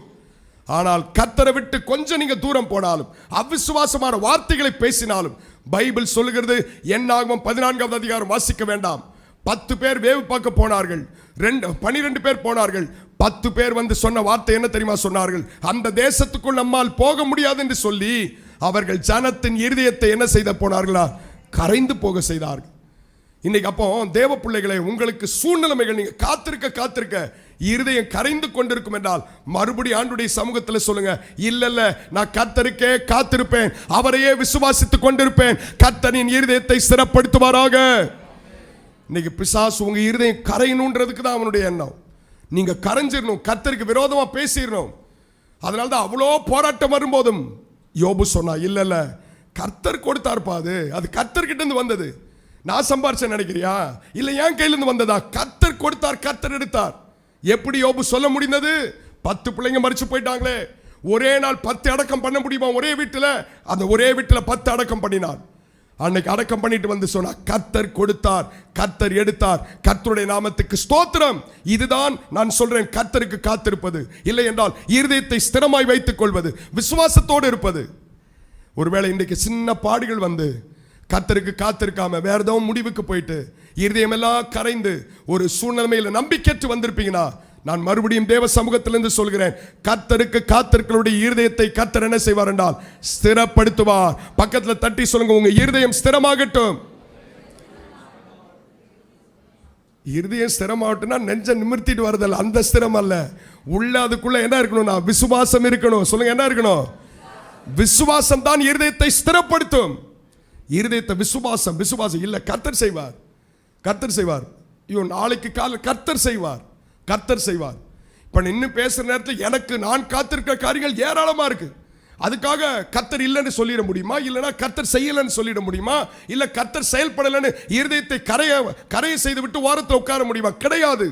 ஆனால் கர்த்தரை விட்டு கொஞ்சம் நீங்க தூரம் போனாலும், அவிசுவாசமான வார்த்தைகளை பேசினாலும், பைபிள் சொல்லுகிறது, என்னாகும் 14ஆவது அதிகாரம் வாசிக்க வேண்டாம். 10 பேர் வேவு பார்க்க போனார்கள், 12 பேர் போனார்கள். 10 பேர் வந்து சொன்ன வார்த்தை என்ன தெரியுமா சொன்னார்கள்? அந்த தேசத்துக்குள் நம்மால் போக முடியாது என்று சொல்லி அவர்கள் ஜனத்தின் இருதயத்தை என்ன செய்த போனார்களா? கரைந்து போக செய்தார்கள். இன்னைக்கு அப்போ தேவ பிள்ளைகளை, உங்களுக்கு சூழ்நிலைமைகள் நீங்க காத்திருக்க இருதயம் கரைந்து கொண்டிருக்கும் என்றால் மறுபடி ஆண்டுடைய சமூகத்தில் சொல்லுங்க, இல்ல நான் கர்த்தருக்கே காத்திருப்பேன், அவரையே விசுவாசித்துக் கொண்டிருப்பேன், கர்த்தரின் இருதயத்தை ஸ்திரப்படுத்துவாராக. இன்னைக்கு பிசாசு உங்க இருதயம் கரையணுன்றதுக்கு தான் அவனுடைய எண்ணம். நீங்க கரைஞ்சிடணும், கர்த்தருக்கு விரோதமா பேசிடணும். அதனால்தான் அவ்வளோ போராட்டம் வரும்போதும் யோபு சொன்னா, இல்ல கர்த்தர் கொடுத்தார்ப்பா, அது கர்த்தர்கிட்ட இருந்து வந்தது. நான் சம்பாரிச்சேன் நினைக்கிறியா? இல்ல என் கையில இருந்து வந்ததா? கர்த்தர் கொடுத்தார், கர்த்தர் எடுத்தார். எப்படி யோபு சொல்ல முடிந்தது? 10 பிள்ளைங்க மரிச்சு போயிட்டாங்களே, ஒரே நாள் 10 அடக்கம் பண்ண முடியுமா? ஒரே வீட்டுல, அந்த ஒரே வீட்டுல 10 அடக்கம் பண்ணினார். அன்னைக்கு அடக்கம் பண்ணிட்டு வந்து சொன்னா, கர்த்தர் கொடுத்தார், கர்த்தர் எடுத்தார், கர்த்தருடைய நாமத்துக்கு ஸ்தோத்திரம். இதுதான் நான் சொல்றேன், கர்த்தருக்கு காத்திருப்பது. இல்லை என்றால் இருதயத்தை ஸ்திரமாய் வைத்துக் கொள்வது, விசுவாசத்தோடு இருப்பது. ஒருவேளை இன்றைக்கு சின்ன பாடுகள் வந்து கர்த்தருக்கு காத்திருக்காம வேற ஏதோ முடிவுக்கு போயிட்டு இருதயம் எல்லாம் கரைந்து ஒரு சூழ்நிலையில நம்பிக்கையற்று வந்திருப்பீங்கன்னா, நான் மறுபடியும் தேவ சமூகத்திலிருந்து சொல்கிறேன், கர்த்தருக்கு காத்திருக்கிறவருடைய இருதயத்தை கர்த்தர் என்ன செய்வார் என்றால் ஸ்திரப்படுத்துவார். பக்கத்துல தட்டி சொல்லுங்க, உங்க இருதயம் ஸ்திரமாகட்டும். இருதயம் ஸ்திரமாகட்டும்னா நெஞ்ச நிமிர்த்திட்டு வரதில்ல, அந்த ஸ்திரம் அல்ல. உள்ள அதுக்குள்ள என்ன இருக்கணும்னா விசுவாசம் இருக்கணும். சொல்லுங்க, என்ன இருக்கணும்? விசுவாசம் தான் இருதயத்தை ஸ்திரப்படுத்தும். இருதயத்தை விசுவாசம் இல்ல, கர்த்தர் செய்வார், கர்த்தர் செய்வார். ஐயோ, நாளைக்கு காலை கர்த்தர் செய்வார், கர்த்தர் செய்வார். இப்ப நின்று பேசுற நேரத்தில் எனக்கு நான் காத்திருக்கிற காரியங்கள் ஏராளமா இருக்கு. அதுக்காக கர்த்தர் இல்லைன்னு சொல்லிட முடியுமா? இல்லைன்னா கர்த்தர் செய்யலன்னு சொல்லிட முடியுமா? இல்ல கர்த்தர் செயல்படலன்னு இருதயத்தை கரையை செய்து விட்டு ஓரத்தில் உட்கார முடியுமா? கிடையாது.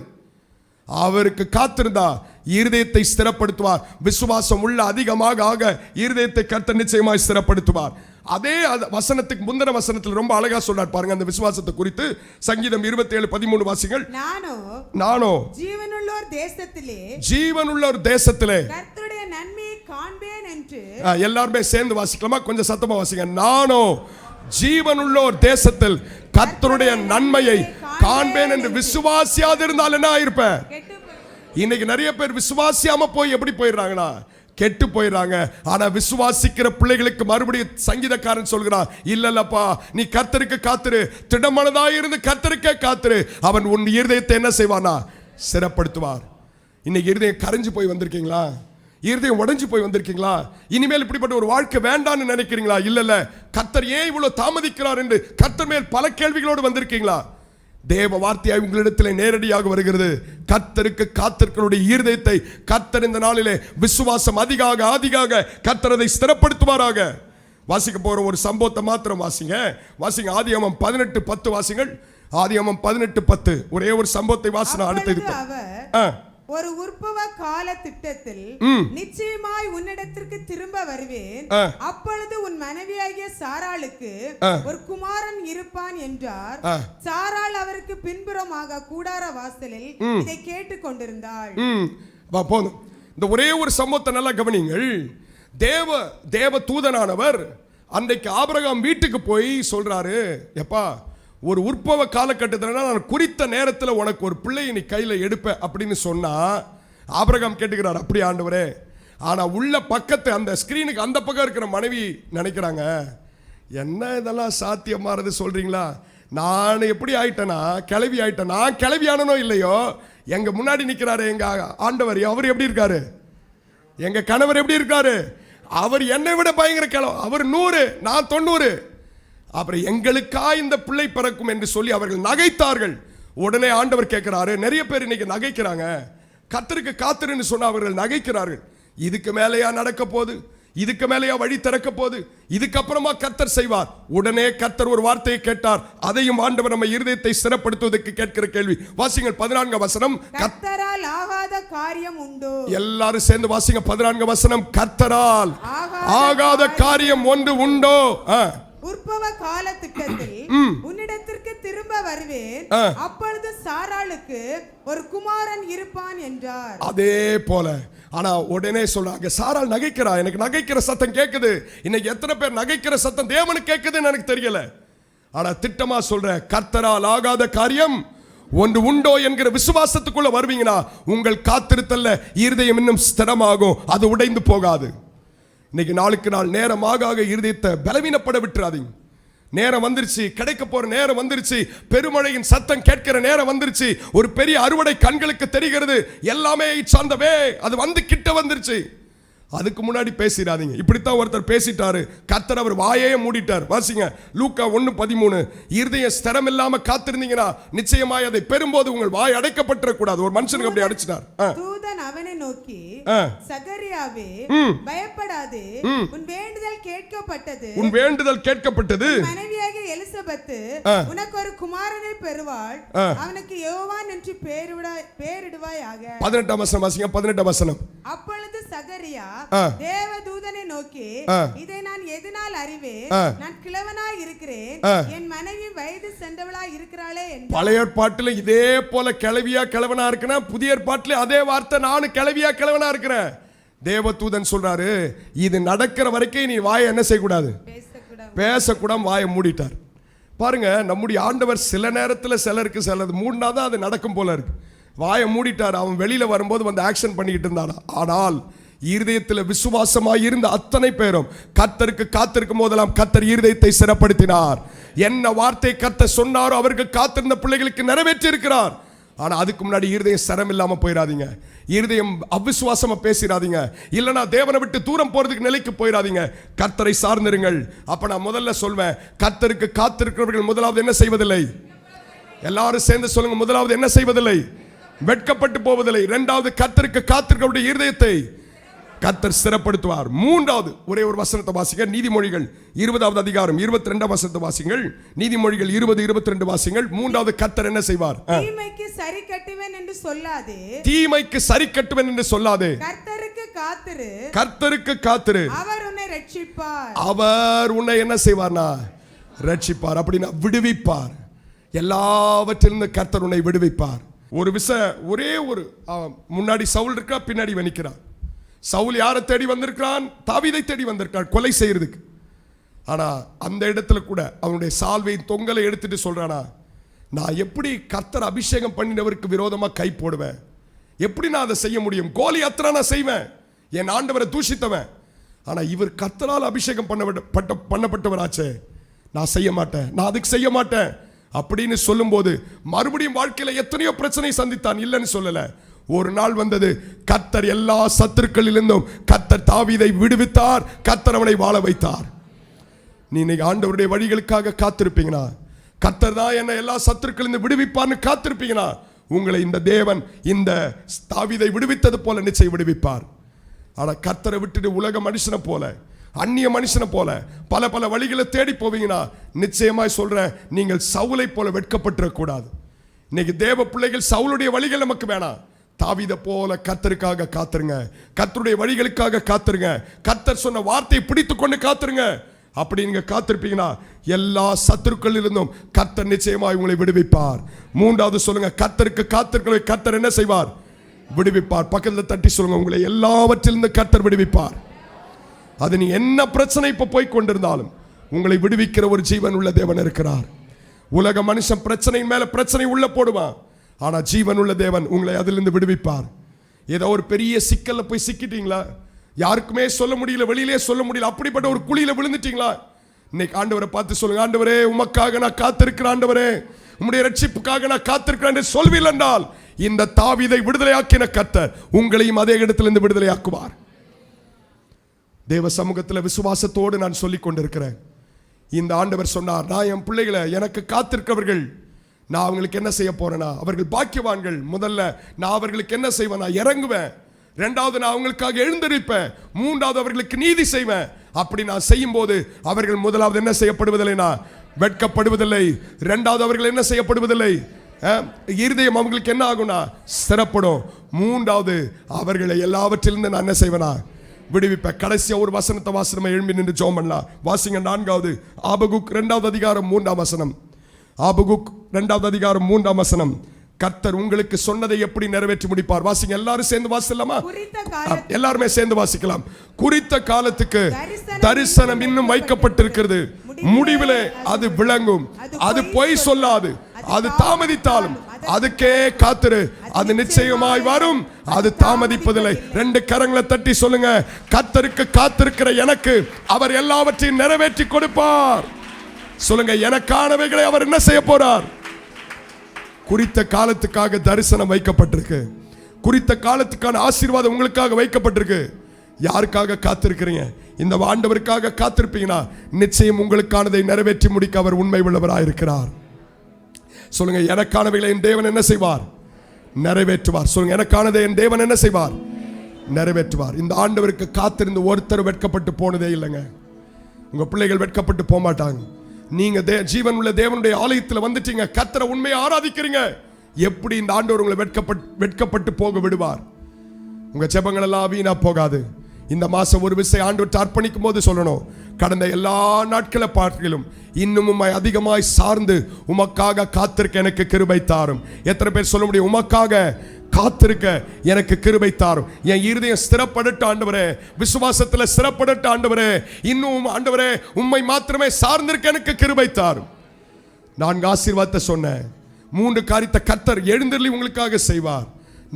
அவருக்கு காத்திருந்தா இருதயத்தை ஸ்திரப்படுத்துவார். விசுவாசம் உள்ள அதிகமாக ஆக இருதயத்தை கர்த்தர் நிச்சயமாய் ஸ்திரப்படுத்துவார். அதே வசனத்துக்கு முந்தின வசனத்தில் ரொம்ப அழகா சொல்றார் பாருங்க, அந்த விசுவாசத்தை குறித்து. சங்கீதம் 27:13 வாசிங்கள். நானோ ஜீவனுள்ள ஒரு தேசத்திலே கர்த்தருடைய நன்மையை காண்பேன் என்று. எல்லாருமே சேர்ந்து வாசிக்கலாமா? கொஞ்சம் சத்தமா வாசிங்க. நானோ ஜீவனுள்ள ஒரு தேசத்தில் கர்த்தருடைய நன்மையை காண்பேன் என்று விசுவாசியாது இருந்தால் என்ன ஆயிருப்பேன்? இன்னைக்கு நிறைய பேர் விசுவாசியாம போய் எப்படி போயிடுறாங்கன்னா கெட்டு போயிடுறாங்க. ஆனா விசுவாசிக்கிற பிள்ளைகளுக்கு மறுபடியும் சங்கீதக்காரன் சொல்கிறான், இல்லப்பா, நீ கர்த்தருக்கு காத்திரு, திடமனதாய் இருந்து கர்த்தருக்கே காத்திரு, அவன் உன் இருதயத்தை என்ன செய்வானா? ஸ்திரப்படுத்துவார். இன்னைக்கு இருதயம் கரைஞ்சு போய் வந்திருக்கீங்களா? இருதயம் உடைஞ்சு போய் வந்திருக்கீங்களா? இனிமேல் இப்படிப்பட்ட ஒரு வாழ்க்கை வேண்டான்னு நினைக்கிறீங்களா? இல்ல கர்த்தர் ஏன் இவ்வளவு தாமதிக்கிறார் என்று கர்த்தர் மேல் பல கேள்விகளோடு வந்திருக்கீங்களா? தேவ வார்த்தையாய் உங்களிடத்தில் நேரடியாக வருகிறது. கர்த்தருக்கு காத்திருக்கிறவருடைய இருதயத்தை கர்த்தர் இந்த நாளிலே விசுவாசம் அதிகாக கர்த்தர் அதை ஸ்திரப்படுத்துவாராக. வாசிக்க போற ஒரு சம்பவத்தை மாத்திரம் வாசிங்க. ஆதியாகமம் 18:10 வாசிங்கள். ஆதியாகமம் 18:10 ஒரே ஒரு சம்பவத்தை வாசினா அடுத்தது. ஒரு உற்பவ கால திட்டத்தில் நிச்சயமாய் உன்னிடத்திற்கு திரும்ப வருவேன், அப்பொழுது உன் மனைவியாகிய சாராளுக்கு ஒரு குமாரன் இருப்பான் என்றார். சாராள் அவருக்கு பின்புறமாக கூடார வாசலில் இதை கேட்டுக் கொண்டிருந்தாள். போதும். இந்த ஒரே ஒரு சம்பவத்தை நல்லா கவனிங்கள். தேவ தூதனானவர் அன்றைக்கு ஆபிரகாம் வீட்டுக்கு போய் சொல்றாரு, எப்பா, ஒரு உற்பவ காலகட்டத்தில் நான் குறித்த நேரத்தில் உனக்கு ஒரு பிள்ளையை நீ கையில் எடுப்ப அப்படின்னு சொன்னா ஆபிரகாம் கேட்டுக்கிறார், அப்படி ஆண்டவரே. ஆனா உள்ள பக்கத்து அந்த ஸ்கிரீனுக்கு அந்த பக்கம் இருக்கிற மனைவி நினைக்கிறாங்க, என்ன இதெல்லாம் சாத்தியமானது சொல்றீங்களா? நான் எப்படி ஆயிட்டேனா, கிளவி ஆயிட்டேன். நான் கிளவி ஆனனோ இல்லையோ, எங்க முன்னாடி நிற்கிறாரு எங்க ஆண்டவர். அவர் எப்படி இருக்காரு? எங்க கணவர் எப்படி இருக்காரு? அவர் என்னை விட பயங்கர கிளவு. அவர் 100, நான் 90. அப்புறம் எங்களுக்கா இந்த பிள்ளை பிறக்கும் என்று சொல்லி அவர்கள் நகைத்தார்கள். உடனே ஆண்டவர் கேட்கிறாரு, நிறைய பேர் இன்னைக்கு நகைக்கிறாங்க. கர்த்தருக்கு காத்திருன்னு சொன்ன அவர்கள் நகைக்கிறார்கள். இதுக்கு மேலேயா நடக்க போகுது? இதுக்கு மேலேயா வழி திறக்க போகுது? இதுக்கப்புறமா கர்த்தர் செய்வார். உடனே கர்த்தர் ஒரு வார்த்தையை கேட்டார். அதையும் ஆண்டவர் நம்ம இருதயத்தை ஸ்திரப்படுத்துவதற்கு கேட்கிற கேள்வி. வாசிங்கள் 14 வசனம். கர்த்தரால் ஆகாத காரியம் உண்டோ? எல்லாரும் சேர்ந்து வாசிங்க 14 வசனம். கர்த்தரால் ஆகாத காரியம் ஒன்று உண்டோ? உற்பவ கால திட்டத்தில் உன்னிடத்திற்கு திரும்ப வருவேன், அப்பொழுது சாராளுக்கு ஒரு குமாரன் இருப்பான் என்றார். அதே போல ஆனா உடனே சொல்றாங்க, சாராள் நகைக்கிறா. எனக்கு நகைக்கிற சத்தம் கேக்குது. இன்னைக்கு எத்தனை பேர் நகைக்கிற சத்தம் தேவனுக்கு கேக்குதுன்னு எனக்கு தெரியல. ஆனா திட்டமா சொல்றேன், கர்த்தரால் ஆகாத காரியம் ஒன்று உண்டோ என்கிற விசுவாசத்துக்குள்ள வருவீங்கன்னா உங்கள் காத்திருத்தல்ல இருதயம் இன்னும் ஸ்திரமாகும், அது உடைந்து போகாது. இன்னைக்கு நாளுக்கு நாள் நேரமாக இருதயத்தை பலவீனப்பட விட்டுறாதீங்க. நேரம் வந்துருச்சு, கிடைக்க போற நேரம் வந்துருச்சு, பெருமழையின் சத்தம் கேட்கிற நேரம் வந்துருச்சு, ஒரு பெரிய அறுவடை கண்களுக்கு தெரிகிறது, எல்லாமே சார்ந்தவே அது வந்து கிட்ட வந்துருச்சு. அதுக்கு முன்னாடி பேசிடாதீங்க. இப்படித்தான் ஒருத்தர் பேசிட்டாரு, கர்த்தர் அவர் வாயே மூடிட்டார். வாசிங்க லூக்கா 1:13. இருதயம் ஸ்திரம் இல்லாம காத்திருந்தீங்கன்னா நிச்சயமாய் அதை பெறும்போது உங்கள் வாய் அடைக்கப்பட்டிர கூடாது. ஒரு மனுஷனுக்கு அப்படி அடைச்சிட்டார். தூதன் அவனை நோக்கி, சகரியாவே பயப்படாதே, உன் வேண்டுதல் கேட்கப்பட்டது, உன் வேண்டுதல் கேட்கப்பட்டது. மனைவியாகிய எலிசபெத் உனக்கு ஒரு குமாரனை பெறுவாள், அவனுக்கு யோவான் என்று பெயரிடுவாயாக. 18ஆம் வசனம் வாசிங்க. 18ஆம் வசனம். அப்பொழுது சகரியா தேவதூதனை நோக்கி, இதை நான் எதனால் அறிவேன்? நான் கிழவனாய் இருக்கிறேன், என் மனைவி வயது சென்றவளாய் இருக்கிறாளே என்று. பழைய ஏற்பாட்டில் இதே போல கிழவியா கிழவனா இருக்கிறேன், புதிய ஏற்பாட்டில் அதே வார்த்தை நானும் கிழவியா கிழவனா இருக்கிறேன். தேவதூதன் சொல்றாரு, இது நடக்கிற வரைக்கும் நீ வாயை என்ன செய்யக்கூடாது, பேசக்கூடாது, வாயை மூடிட்டார். பாருங்க, நம்முடைய ஆண்டவர் சில நேரத்தில் சிலருக்கு சிலது மூடினாதான் அது நடக்கும் போல இருக்கு. வாயை மூடிட்டார். அவன் வெளியில வரும்போது வந்து ஆக்ஷன் பண்ணிக்கிட்டு இருந்தானா. ஆனால் இருதயத்தில் விசுவாசமாய் இருந்த அத்தனை பேரும் கர்த்தருக்கு காத்திருக்கும் போதெல்லாம் கர்த்தர் இருதயத்தை சிறப்படுத்தினார். என்ன வார்த்தை கர்த்தர் சொன்னாரோ அவர்கள் காத்திருந்த பிள்ளைகளுக்கு நிறைவேற்றி இருக்கிறார். ஆனா அதுக்கு முன்னாடி இருதயம் சரம் இல்லாம போயிடாதீங்க, இருதயம் அவிசுவாசமா பேசிடாதீங்க, இல்லனா தேவனை விட்டு தூரம் போறதுக்கு நிலைக்கு போயிடாதீங்க. கர்த்தரை சார்ந்திருங்கள். அப்ப நான் முதல்ல சொல்வேன், கர்த்தருக்கு காத்திருக்கிறவர்கள் முதலாவது என்ன செய்வதில்லை? எல்லாரும் சேர்ந்து சொல்லுங்க, முதலாவது என்ன செய்வதில்லை? வெட்கப்பட்டு போவதில்லை. இரண்டாவது, கர்த்தருக்கு காத்திருக்கிறவருடைய இருதயத்தை கர்த்தர் ஸ்திரப்படுத்துவார். மூன்றாவது, ஒரே ஒரு வசனத்தை வாசிங்க. நீதிமொழிகள் 20ஆவது அதிகாரம் 22ஆம் வசனத்தை வாசிங்கள். நீதிமொழிகள் 20:22 வாசிங்கள். மூன்றாவது, கர்த்தர் என்ன செய்வார்? தீமைக்கு சரி கட்டுவேன் என்று சொல்லாதே, தீமைக்கு சரி கட்டுவேன் என்று சொல்லாதே, கர்த்தருக்கு காத்திரு, கர்த்தருக்கு காத்திரு, அவர் உன்னை ரட்சிப்பார். அவர் உன்னை என்ன செய்வார்னா ரட்சிப்பார், அப்படின்னா விடுவிப்பார். எல்லாவற்றிலிருந்து கர்த்தர் உன்னை விடுவிப்பார். ஒரு ஒரே ஒரு முன்னாடி சவுல் இருக்கா, பின்னாடி வனிக்கிறான். சவுல் யாரை தேடி வந்திருக்கிறான்? தாவீதை தேடி வந்திருக்கான் கொலை செய்யறதுக்கு. ஆனா அந்த இடத்துல கூட அவனுடைய சால்வை தொங்கலை எடுத்துட்டு சொல்றானா, நான் எப்படி கர்த்தர் அபிஷேகம் பண்ணினவருக்கு விரோதமா கை போடுவேன்? எப்படி நான் அதை செய்ய முடியும்? கோலி அத்தனை நான் செய்வேன், என் ஆண்டவரை தூஷித்தவன். ஆனா இவர் கர்த்தரால் அபிஷேகம் பண்ணப்பட்டவராச்சே, நான் செய்ய மாட்டேன், நான் அதுக்கு செய்ய மாட்டேன் அப்படின்னு சொல்லும்போது மறுபடியும் வாழ்க்கையில எத்தனையோ பிரச்சனை சந்தித்தான், இல்லைன்னு சொல்லல. ஒரு நாள் வந்தது, கர்த்தர் எல்லா சத்துருக்களிலிருந்தும் கர்த்தர் தாவீதை விடுவித்தார், கர்த்தர் அவனை வாழ வைத்தார். நீ இன்னைக்கு ஆண்டவருடைய வழிகளுக்காக காத்திருப்பீங்கன்னா, கர்த்தர் தான் என்ன எல்லா சத்துருக்களிலிருந்து விடுவிப்பார்னு காத்திருப்பீங்கன்னா, உங்களை இந்த தேவன் இந்த தாவீதை விடுவித்தது போல நிச்சயம் விடுவிப்பார். ஆனா கர்த்தரை விட்டுட்டு உலக மனுஷனை போல, அந்நிய மனுஷனை போல பல பல வழிகளை தேடி போவீங்கன்னா, நிச்சயமாய் சொல்றேன், நீங்கள் சவுலை போல வெட்கப்பட்டிருக்க. இன்னைக்கு தேவ பிள்ளைகள் சவுலுடைய வழிகள் நமக்கு வேணாம். தாவீதை போல கர்த்தருக்காக காத்துருங்க, கர்த்தருடைய வழிகளுக்காக காத்துருங்க, கர்த்தர் சொன்ன வார்த்தையை பிடித்துக் கொண்டு காத்துருங்க. அப்படி நீங்க காத்திருப்பீங்கன்னா எல்லா சத்துருக்களிலிருந்தும் கர்த்தர் நிச்சயமாய் உங்களை விடுவிப்பார். மூன்றாவது சொல்லுங்க, கர்த்தருக்கு காத்திருக்கிற கர்த்தர் என்ன செய்வார்? விடுவிப்பார். பக்கத்தில் தட்டி சொல்லுங்க, உங்களை எல்லாவற்றிலிருந்து கர்த்தர் விடுவிப்பார். அது நீ என்ன பிரச்சனை இப்ப போய் கொண்டிருந்தாலும் உங்களை விடுவிக்கிற ஒரு ஜீவன் உள்ள தேவன் இருக்கிறார். உலக மனுஷன் பிரச்சனையின் மேல பிரச்சனை உள்ள போடுவான், ஆனா ஜீவன் உள்ள தேவன் உங்களை அதிலிருந்து விடுவிப்பார். ஏதோ ஒரு பெரிய சிக்கல்ல போய் சிக்கிட்டீங்களா, யாருக்குமே சொல்ல முடியல, வெளியிலே சொல்ல முடியல, அப்படிப்பட்ட ஒரு குழியில விழுந்துட்டீங்களா, இன்னைக்கு ஆண்டவரை பார்த்து சொல்லுங்க, ஆண்டவரே உமக்காக நான் காத்திருக்கிறேன், ஆண்டவரே உம்முடைய ரட்சிப்புக்காக நான் காத்திருக்கிறேன் என்று சொல்வீர்கள் என்றால், இந்த தாவீதை விடுதலையாக்கின கர்த்தர் உங்களையும் அதே இடத்திலிருந்து விடுதலையாக்குவார். தேவ சமூகத்தில் விசுவாசத்தோடு நான் சொல்லிக் கொண்டிருக்கிறேன். இந்த ஆண்டவர் சொன்னார், நான் என் பிள்ளைகளை எனக்கு காத்திருக்கிறவர்கள் நான் அவங்களுக்கு என்ன செய்ய போறேனா, அவர்கள் பாக்கியவான்கள். முதல்ல நான் அவர்களுக்கு என்ன செய்வேன்? நான் இறங்குவேன். இரண்டாவது, நான் அவங்களுக்காக எழுந்திருப்பேன். மூன்றாவது, அவர்களுக்கு நீதி செய்வேன். அப்படி நான் செய்யும் போது அவர்கள் முதலாவது என்ன செய்யப்படுவதில்லைனா வெட்கப்படுவதில்லை. இரண்டாவது, அவர்கள் என்ன செய்யப்படுவதில்லை, இருதயம் அவங்களுக்கு என்ன ஆகும்னா ஸ்திரப்படும். மூன்றாவது, அவர்களை எல்லாவற்றிலிருந்து நான் என்ன செய்வேனா விடுவிப்பேன். கடைசியா ஒரு வசனத்தை வாசனமா எழும்பி நின்று ஜெபம் பண்ணலாம். வாசிங்க 4வது ஆபகுக் 2வது அதிகாரம் 3ஆம் வசனம். ஆபகுக் 2வது அதிகாரம் 3ஆம் வசனம். கர்த்தர் உங்களுக்கு சொன்னதை எப்படி நிறைவேற்றி முடிப்பார்? வாசிங்க, எல்லாரும் சேர்ந்து வாசிக்கலாமா? எல்லாருமே சேர்ந்து வாசிக்கலாம். குறித்த காலத்துக்கு தரிசனம் இன்னும் வைக்கப்பட்டிருக்கிறது, முடிவிலே அது விளங்கும், அது பொய் சொல்லாது, அது தாமதித்தாலும் அதுக்கே காத்திரு, அது நிச்சயமாய் வரும், அது தாமதிப்பதில்லை. 2 கரங்களை தட்டி சொல்லுங்க, கர்த்தருக்கு காத்திருக்கிற எனக்கு அவர் எல்லாவற்றையும் நிறைவேற்றி கொடுப்பார். சொல்லுங்க, எனக்கானவைகளை அவர் என்ன செய்ய போறார்? குறித்த காலத்துக்காக தரிசனம் வைக்கப்பட்டிருக்கு, குறித்த காலத்துக்கான ஆசீர்வாதம் உங்களுக்காக வைக்கப்பட்டிருக்கு. யாருக்காக காத்திருக்கிறீங்க? இந்த ஆண்டவருக்காக காத்திருப்பீங்கன்னா நிச்சயம் உங்களுக்கானதை நிறைவேற்றி முடிக்க அவர் உண்மை உள்ளவராக இருக்கிறார். சொல்லுங்க, எனக்கானவைகளை என் தேவன் என்ன செய்வார்? நிறைவேற்றுவார். சொல்லுங்க, எனக்கானதை என் தேவன் என்ன செய்வார்? நிறைவேற்றுவார். இந்த ஆண்டவருக்கு காத்திருந்து ஒருத்தர் வெட்கப்பட்டு போனதே இல்லைங்க. உங்க பிள்ளைகள் வெட்கப்பட்டு போக மாட்டாங்க. நீங்க ஜீவன் உள்ள தேவனுடைய ஆலயத்தில் வந்துட்டீங்க, கர்த்தரை உண்மையை ஆராதிக்கிறீங்க. எப்படி இந்த ஆண்டவர் உங்களை வெட்கப்பட்டு போக விடுவார்? உங்க ஜெபங்கள் எல்லாம் வீணா போகாது. இந்த மாசம் ஒரு விஷயம் ஆண்டவர்கிட்ட அர்ப்பணிக்கும் போது சொல்லணும், கடந்த எல்லா நாட்களை பார்க்கிலும் இன்னும் உம்மை அதிகமாய் சார்ந்து உமக்காக காத்திருக்க எனக்கு கிருபை தாரும். எத்தனை பேர் சொல்ல முடியும், உமக்காக காத்திருக்க எனக்கு கிருபை தாரும்? என் இருதயம் ஸ்திரப்படட்ட ஆண்டவரே, விசுவாசத்துல ஸ்திரப்படட்ட ஆண்டவரே, இன்னும் ஆண்டவரே உம்மை மாத்திரமே சார்ந்திருக்க எனக்கு கிருபை தாரும். 4 ஆசீர்வாதத்தை சொன்னேன். 3 காரியத்தை கர்த்தர் எழுந்தருளி உங்களுக்காக செய்வார்.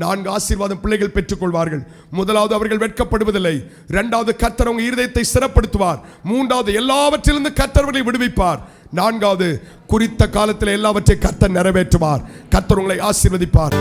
4 ஆசீர்வாதம் பிள்ளைகள் பெற்றுக்கொள்வார்கள். முதலாவது, அவர்கள் வெட்கப்படுவதில்லை. 2வது, கர்த்தர் அவங்க இருதயத்தை ஸ்திரப்படுத்துவார். 3வது, எல்லாவற்றிலிருந்து கர்த்தர் அவர்களை விடுவிப்பார். 4வது, குறித்த காலத்தில் எல்லாவற்றையும் கர்த்தர் நிறைவேற்றுவார். கர்த்தர் உங்களை ஆசீர்வதிப்பார்.